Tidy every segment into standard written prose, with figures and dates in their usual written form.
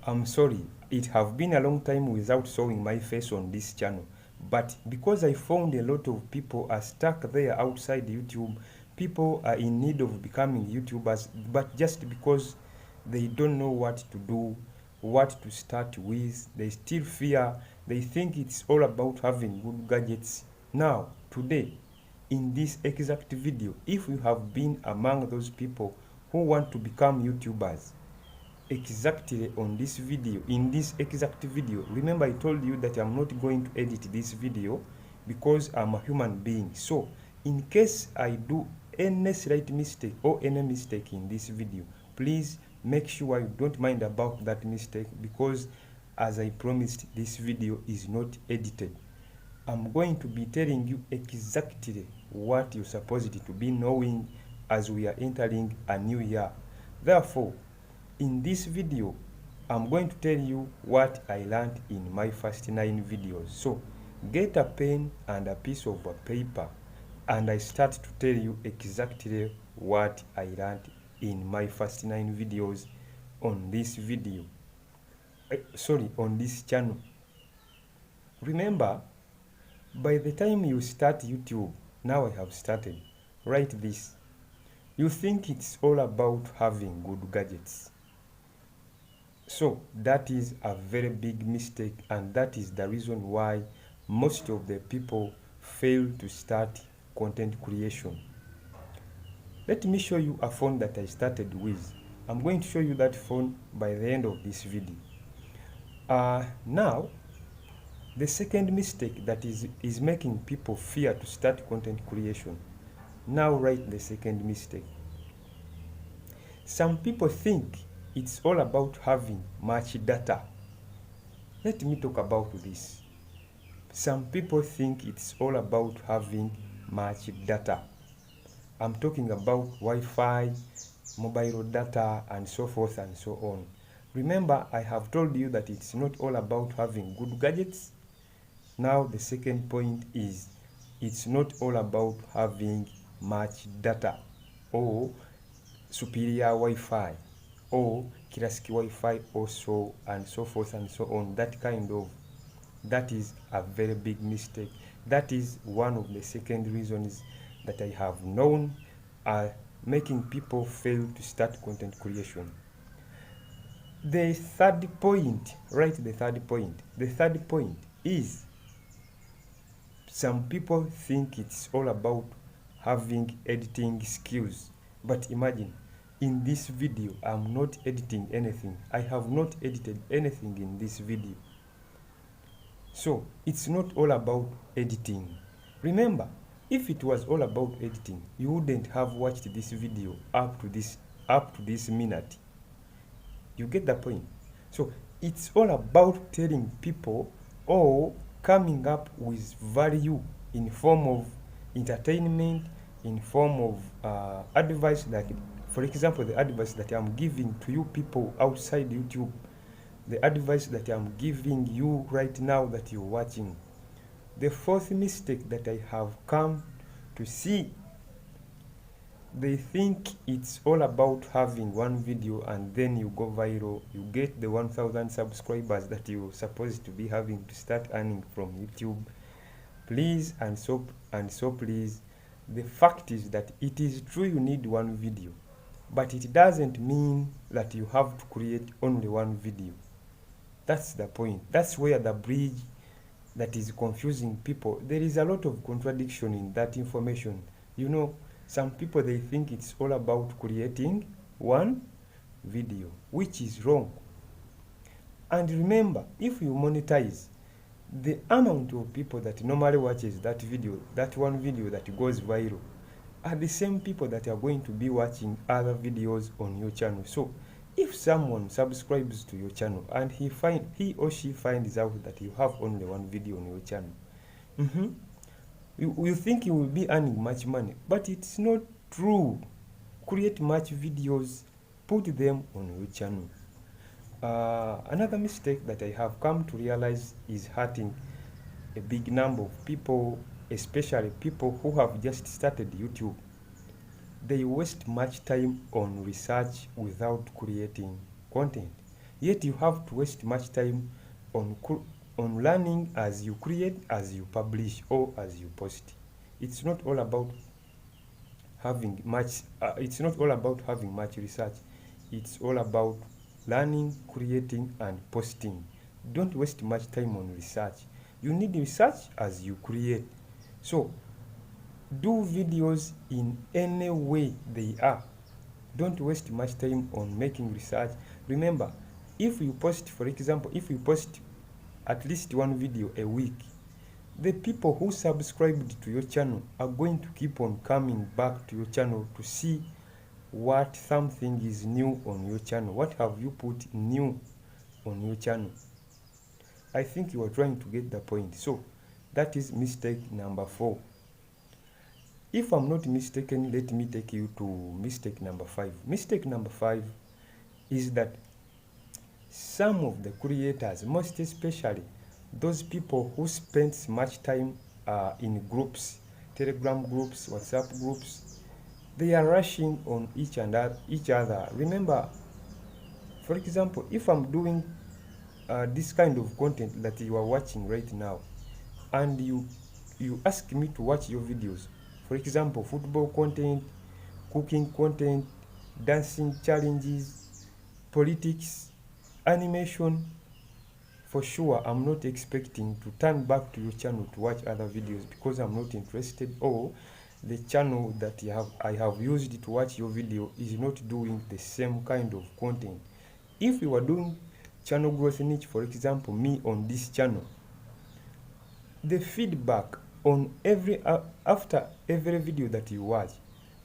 I'm sorry, it have been a long time without showing my face on this channel. But because I found a lot of people are stuck there outside YouTube, people are in need of becoming YouTubers, but just because they don't know what to do, what to start with, they still fear, they think it's all about having good gadgets. Now, today, in this exact video, if you have been among those people who want to become YouTubers, exactly on this video, in this exact video, remember I told you that I'm not going to edit this video because I'm a human being. So in case I do any slight mistake or any mistake in this video, please make sure you don't mind about that mistake, because as I promised, this video is not edited. I'm going to be telling you exactly what you're supposed to be knowing as we are entering a new year. Therefore, in this video, I'm going to tell you what I learned in my first 9 videos. So, get a pen and a piece of paper, and I start to tell you exactly what I learned in my first 9 videos on this video. On this channel. Remember, by the time you start YouTube, now I have started, write this. You think it's all about having good gadgets. So that is a very big mistake, and that is the reason why most of the people fail to start content creation. Let me show you a phone that I started with. I'm going to show you that phone by the end of this video. Now, the second mistake that is making people fear to start content creation. Now write the second mistake. Some people think it's all about having much data. Let me talk about this. Some people think it's all about having much data. I'm talking about Wi-Fi, mobile data, and so forth and so on. Remember, I have told you that it's not all about having good gadgets. Now the second point is, it's not all about having much data or superior Wi-Fi or classic Wi-Fi also, and so forth and so on. That is a very big mistake. That is one of the second reasons that I have known are making people fail to start content creation. The third point, write the third point. The third point is, some people think it's all about having editing skills. But imagine, in this video, I'm not editing anything. I have not edited anything in this video. So, it's not all about editing. Remember, if it was all about editing, you wouldn't have watched this video up to this minute. You get the point? So, it's all about telling people or coming up with value in form of entertainment, in form of advice that, for example, the advice that I'm giving to you people outside YouTube, the advice that I'm giving you right now that you're watching. The fourth mistake that I have come to see, they think it's all about having one video and then you go viral, you get the 1,000 subscribers that you're supposed to be having to start earning from YouTube. Please and so please, the fact is that it is true you need one video, but it doesn't mean that you have to create only one video. That's the point. That's where the bridge that is confusing people. There is a lot of contradiction in that information. You know, some people, they think it's all about creating one video, which is wrong. And remember, if you monetize, the amount of people that normally watches that video, that one video that goes viral, are the same people that are going to be watching other videos on your channel. So if someone subscribes to your channel and he or she finds out that you have only one video on your channel, you think you will be earning much money, but it's not true. Create much videos, put them on your channel. Another mistake that I have come to realize is hurting a big number of people, especially people who have just started YouTube. They waste much time on research without creating content. Yet you have to waste much time on learning as you create, as you publish, or as you post. It's not all about having much research. It's all about learning, creating, and posting. Don't waste much time on research. You need research as you create. So do videos in any way they are. Don't waste much time on making research. Remember, if you post, for example, if you post at least one video a week, the people who subscribed to your channel are going to keep on coming back to your channel to see what something is new on your channel. What have you put new on your channel? I think you are trying to get the point. So that is mistake number 4. If I'm not mistaken, let me take you to mistake number 5. Mistake number 5 is that some of the creators, most especially those people who spend much time in groups, Telegram groups, WhatsApp groups, they are rushing on each other. Remember, for example, if I'm doing this kind of content that you are watching right now, and you ask me to watch your videos, for example, football content, cooking content, dancing challenges, politics, animation, for sure I'm not expecting to turn back to your channel to watch other videos because I'm not interested, or the channel that I have used to watch your video is not doing the same kind of content. If you are doing channel growth niche, for example, me on this channel, the feedback on after every video that you watch,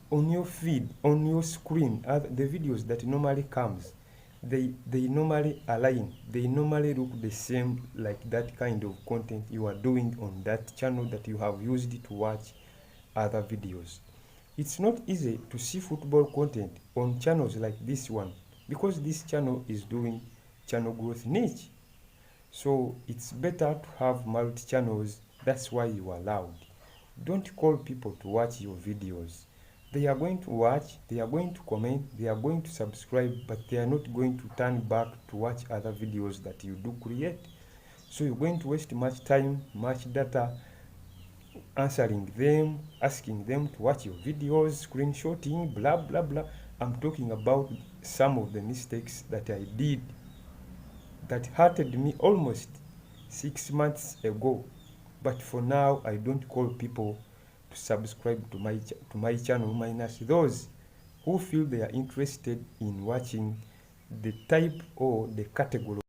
on your feed, on your screen, the videos that normally comes, they normally align, they normally look the same, like that kind of content you are doing on that channel that you have used to watch other videos. It's not easy to see football content on channels like this one because this channel is doing channel growth niche. So it's better to have multi channels. That's why you are loud. Don't call people to watch your videos. They are going to watch, they are going to comment, they are going to subscribe, but they are not going to turn back to watch other videos that you do create. So you're going to waste much time, much data answering them, asking them to watch your videos, screenshotting, blah blah blah. I'm talking about some of the mistakes that I did that hurted me almost 6 months ago. But for now, I don't call people to subscribe to my channel, minus those who feel they are interested in watching the type or the category